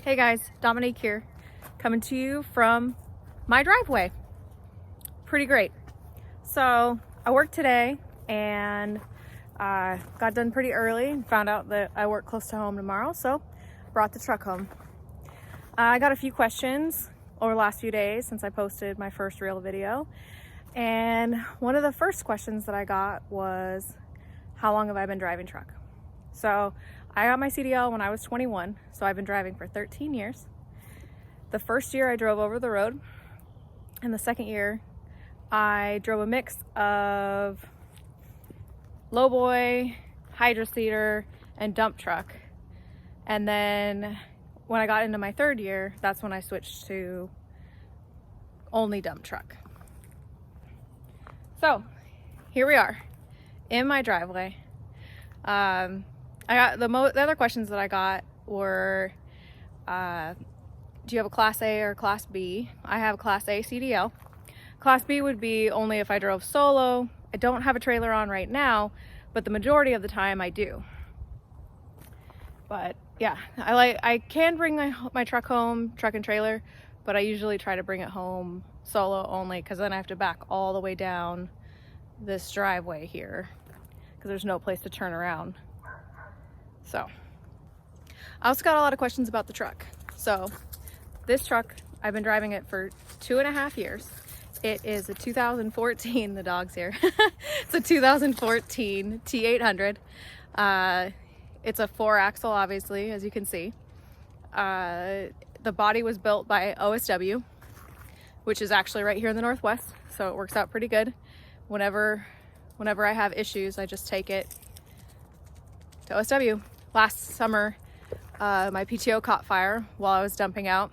Hey guys, Dominique here, coming to you from my driveway. Pretty great. So I worked today and got done pretty early and found out that I work close to home tomorrow, so brought the truck home. I got a few questions over the last few days since I posted my first real video, and one of the first questions that I got was, how long have I been driving truck? So I got my CDL when I was 21, so I've been driving for 13 years. The first year I drove over the road, and the second year I drove a mix of lowboy, hydro seeder, and dump truck. And then when I got into my third year, that's when I switched to only dump truck. So here we are in my driveway. I got the other questions that I got were, do you have a Class A or Class B? I have a Class A CDL. Class B would be only if I drove solo. I don't have a trailer on right now, but the majority of the time I do. But yeah, I can bring my truck home, truck and trailer, but I usually try to bring it home solo only, because then I have to back all the way down this driveway here because there's no place to turn around. So I also got a lot of questions about the truck. So this truck, I've been driving it for 2.5 years. It is a 2014, the dog's here. It's a 2014 T800. It's a 4-axle, obviously, as you can see. The body was built by OSW, which is actually right here in the Northwest. So it works out pretty good. Whenever I have issues, I just take it to OSW. Last summer, my PTO caught fire while I was dumping out,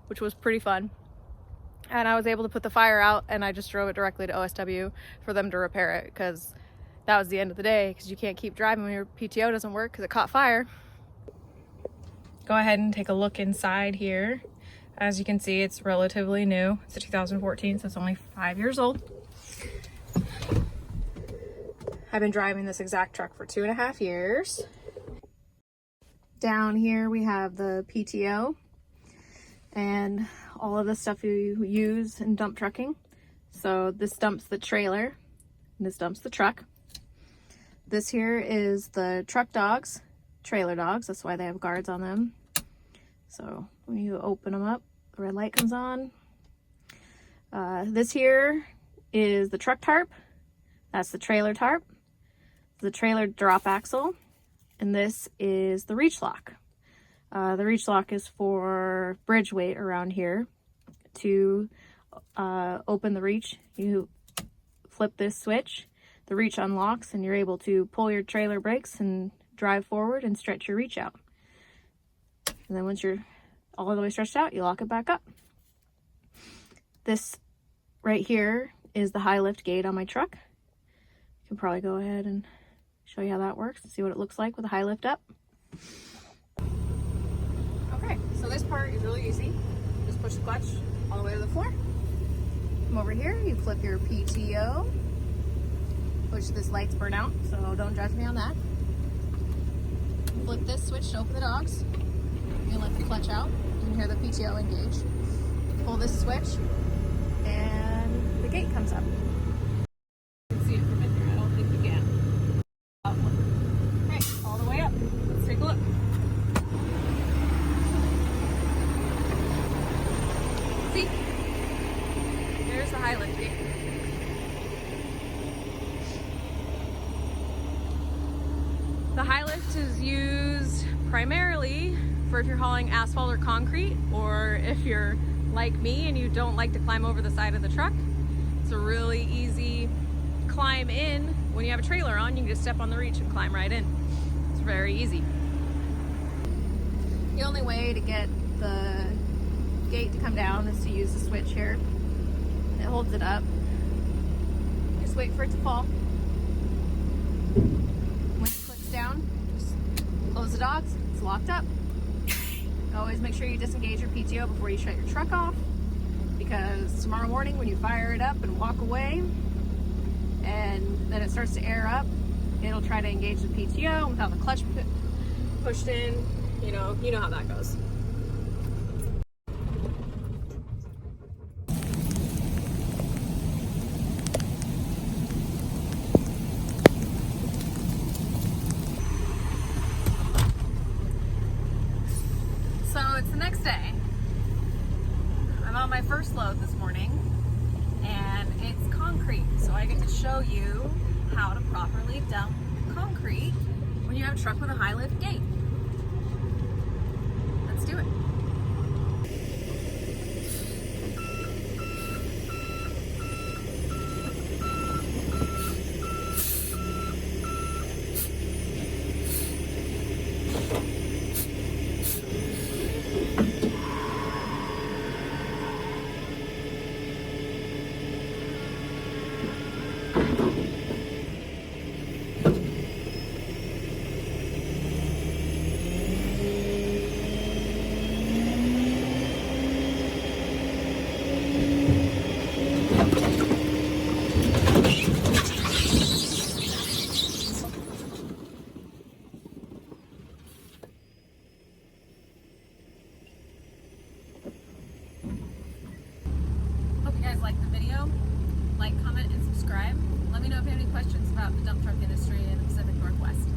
which was pretty fun. And I was able to put the fire out, and I just drove it directly to OSW for them to repair it, because that was the end of the day, because you can't keep driving when your PTO doesn't work because it caught fire. Go ahead and take a look inside here. As you can see, it's relatively new. It's a 2014, so it's only 5 years old. I've been driving this exact truck for 2.5 years. Down here we have the PTO and all of the stuff you use in dump trucking. So this dumps the trailer and this dumps the truck. This here is the truck dogs, trailer dogs. That's why they have guards on them. So when you open them up, the red light comes on. This here is the truck tarp. That's the trailer tarp. The trailer drop axle. And this is the reach lock. The reach lock is for bridge weight around here. To open the reach, you flip this switch, the reach unlocks, and you're able to pull your trailer brakes and drive forward and stretch your reach out. And then once you're all the way stretched out, you lock it back up. This right here is the high lift gate on my truck. You can probably go ahead and show you how that works and see what it looks like with a high lift up. Okay, so this part is really easy. Just push the clutch all the way to the floor. Come over here, you flip your PTO, which this light's burnt out, so don't judge me on that. Flip this switch to open the dogs. You let the clutch out. You can hear the PTO engage. Pull this switch, and the gate comes up. You can see it from in here. I don't think you can. Okay, all the way up. Let's take a look. See? There's the high lift gate. The high lift is used primarily for if you're hauling asphalt or concrete, or if you're like me and you don't like to climb over the side of the truck. It's a really easy climb in. When you have a trailer on, you can just step on the reach and climb right in. It's very easy. The only way to get the gate to come down is to use the switch here. It holds it up. Just wait for it to fall. When it clicks down, just close the dogs. It's locked up. Always make sure you disengage your PTO before you shut your truck off, because tomorrow morning when you fire it up and walk away and then it starts to air up, it'll try to engage the PTO without the clutch pushed in. You know how that goes. it's the next day. I'm on my first load this morning, and it's concrete. So I get to show you how to properly dump concrete when you have a truck with a high lift gate. Let's do it. Like the video, like, comment, and subscribe. Let me know if you have any questions about the dump truck industry in the Pacific Northwest.